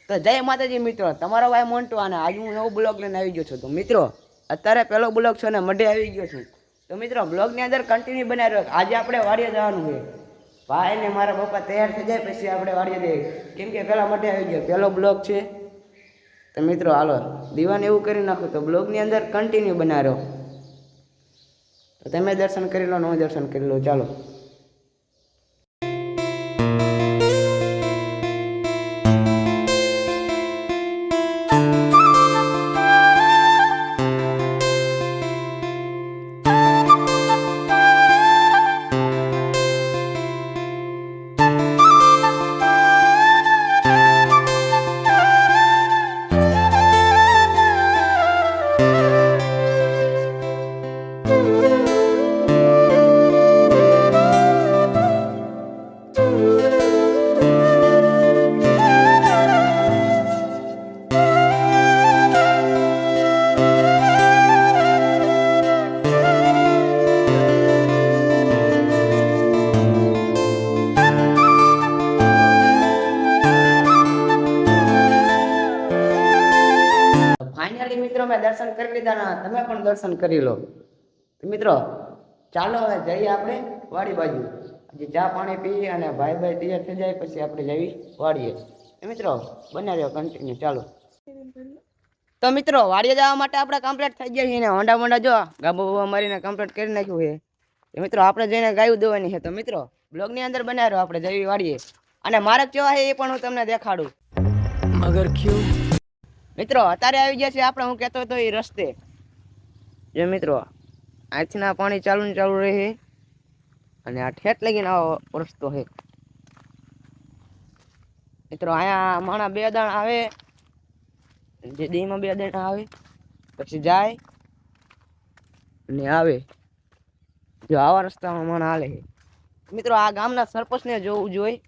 તો જય માતાજી મિત્રો, તમારો ભાઈ મોન્ટુ અને આજે હું નવો બ્લોગ લઈને આવી ગયો છું. તો મિત્રો અત્યારે પહેલો બ્લોગ છે ને મઢે આવી ગયો છું. તો મિત્રો બ્લોગની અંદર કન્ટિન્યુ બનાવી રહ્યો. આજે આપણે વાડીએ જવાનું છે. ભાઈ ને મારા પપ્પા તૈયાર થઈ જાય પછી આપણે વાડીએ જઈએ, કેમ કે પહેલાં મઢે આવી ગયો, પહેલો બ્લોગ છે. તો મિત્રો હાલો દીવાને એવું કરી નાખું તો બ્લોગની અંદર કન્ટિન્યુ બનાવ્યો. તો તમે દર્શન કરી લો ને હું દર્શન કરી લો. ચાલો. ફાઇનલી મિત્રો મેં દર્શન કરી લીધા ને તમે પણ દર્શન કરી લો. તો મિત્રો ચાલો હવે જઈએ આપણે વાડી બાજુ. હજી ચા પાણી પીએ અને ભાઈ તૈયાર થઈ જાય પછી આપણે જવી વાડીએ. મિત્રો બન્યા રહ્યો કન્ટિન્યુ. ચાલો. તો મિત્રો વાડીએ જવા માટે આપણે કમ્પ્લીટ થઈ ગયા છીએ ને હોંડા મોંડા જો ગાબો બાબા મારીને કમ્પ્લીટ કરી નાખ્યું છે. તો મિત્રો આપણે જઈને ગાયું દોવાની છે. તો મિત્રો બ્લોગની અંદર બન્યા રહ્યો, આપણે જવી વાડીએ અને માર્ગ કેવા છે એ પણ હું તમને દેખાડું. મગર ક્યું મિત્રો અત્યારે આવી ગયા છે આપણે, હું કહેતો હતો એ રસ્તે. જે મિત્રો આજના પાણી ચાલુ ને ચાલુ રહે અને આ ઠેઠ લગીને આવો રસ્તો છે. મિત્રો અહીંયા માણા બે દાણ આવે, જે દીમાં બે દાણ આવે પછી જાય અને આવે. જો આવા રસ્તામાં માણા હાલે છે. મિત્રો આ ગામના સરપંચને જોવું જોઈએ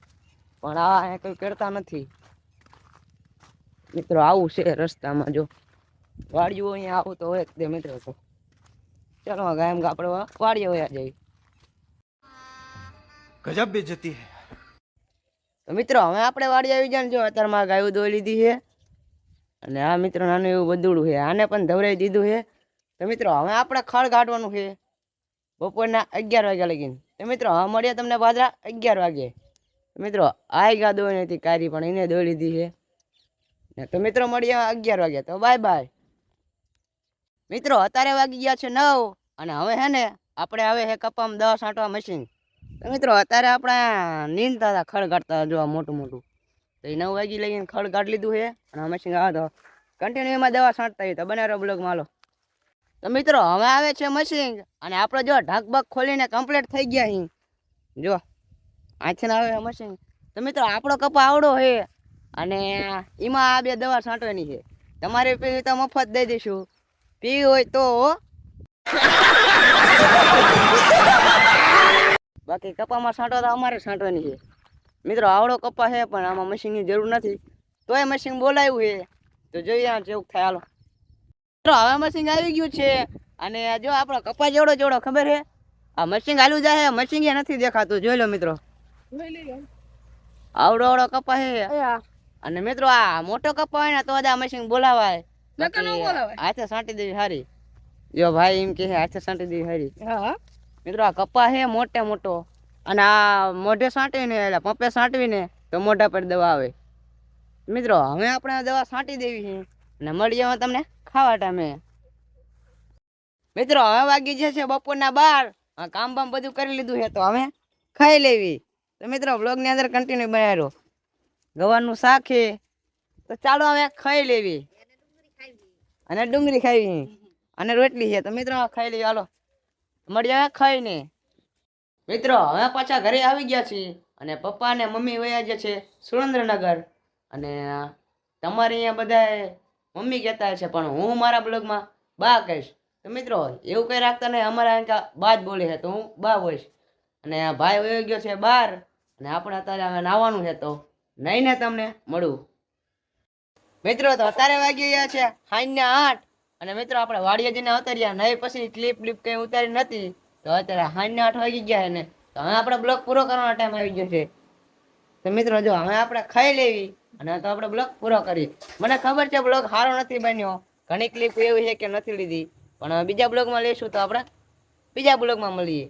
પણ આ અહીંયા કોઈ કરતા નથી. મિત્રો આવું છે રસ્તામાં, જો વાડીઓ અહીંયા આવું તો હોય જ તે મિત્રો. તો ચાલો ગામ આપણે વાડીએ વયા જઈએ. ગજબ બેઇજ્જતી હે. તો મિત્રો હવે આપણે વાડી આવી જાય ને જો અત્યારમાં ગાયું દોઈ લીધી છે અને આ મિત્રો નાનું એવું બધુડું છે, આને પણ ધવરાઈ દીધું છે. તો મિત્રો હવે આપણે ખડ કાઢવાનું છે બપોરના 11 વાગ્યા લગીને. તો મિત્રો હવે મળીએ તમને પાછા 11 વાગે. મિત્રો આ ગા દોઈ નથી કારી પણ એને દોઈ લીધી છે. તો મિત્રો મળીએ 11 વાગે. તો બાય બાય. મિત્રો અત્યારે વાગી ગયા છે 9 અને હવે હે ને આપણે આવે છે કપામાં 10 છાંટવા મશીન. તો મિત્રો અત્યારે આપણે નીંદતા હતા, ખડ કાઢતા જોવા મોટું મોટું. તો એ 9 વાગી લઈને ખડ કાઢી લીધું છે અને આ મશીન આવે તો કન્ટિન્યુ એમાં દવા છાંટતા હોય. તો બનાવો બ્લોગમાં હાલો. તો મિત્રો હવે આવે છે મશીન અને આપણે જો ઢાંકબક ખોલીને કમ્પ્લીટ થઈ ગયા અહીં. જો આથી આવે મશીન. તો મિત્રો આપણો કપા આવડો છે અને એમાં આ બે દવા છાંટવાની છે. તમારે પીવી તો મફત દઈ દઈશું, પીવી હોય તો. બાકી કપામાં છાંટો તો અમારે છાંટવાની છે. મિત્રો આવડો કપા છે પણ આમાં મશીનની જરૂર નથી, તોય મશીન બોલાવ્યું છે. તો જોઈએ જેવું થાય. હાલો મિત્રો હવે મશીન આવી ગયું છે અને જો આપણો કપા જેવડો જેવડો ખબર છે. આ મશીન હાલું જાય, મશીન નથી દેખાતું. જોઈ લો મિત્રો, આવડો આવડો કપા છે. અને મિત્રો આ મોટો કપા હોય ને તો જ આ મશીન બોલાવાય, હાથે છાંટી દેવી સારી. જો ભાઈ એમ કે હાથે છાંટી દેવી સારી. મિત્રો આ કપા છે મોટે મોટો અને આ મોઢે છાંટીને એટલે પંપે છાંટવીને તો મોઢા પર દવા આવે. મિત્રો હવે આપણે દવા છાંટી દેવી છે અને મળી જવા તમને ખાવા ટાઈમે. મિત્રો હવે વાગી જશે બપોરના 12. કામ બામ બધું કરી લીધું છે તો હવે ખાઈ લેવી. તો મિત્રો બ્લોગની અંદર કન્ટિન્યુ બનાવ્યો. ગવારનું શાક છે તો ચાલો હવે ખાઈ લેવી અને ડુંગળી ખાવી અને રોટલી છે. તો મિત્રો ખાઈ લેવી. હાલો મળી આવે ખાઈને. મિત્રો હવે પાછા ઘરે આવી ગયા છીએ અને પપ્પા અને મમ્મી વયા ગયા છે સુરેન્દ્રનગર. અને તમારે અહીંયા બધા મમ્મી કહેતા હશે પણ હું મારા બ્લોગમાં બા કહીશ. તો મિત્રો એવું કંઈ રાખતા નહીં, અમારા અહીંયા બા જ બોલે છે તો હું બા હોઈશ. અને ભાઈ વયો ગયો છે બહાર અને આપણે અત્યારે હવે નાવાનું છે તો નહીં ને તમને મળું. મિત્રો તો અત્યારે વાગી ગયા છે 8:30 અને મિત્રો આપણે વાડીએ જઈને ઉતાર્યા નહીં, પછી ક્લિપ કંઈ ઉતારી નથી. તો અત્યારે 8:30 વાગી ગયા છે ને તો હવે આપણે બ્લોગ પૂરો કરવાનો ટાઈમ આવી ગયો છે. તો મિત્રો જો હવે આપણે ખાઈ લેવી અને તો આપણે બ્લોગ પૂરો કરીએ. મને ખબર છે બ્લોગ સારો નથી બન્યો, ઘણી ક્લિપ એવી છે કે નથી લીધી, પણ બીજા બ્લોગમાં લઈશું તો આપણે બીજા બ્લોગમાં મળીએ.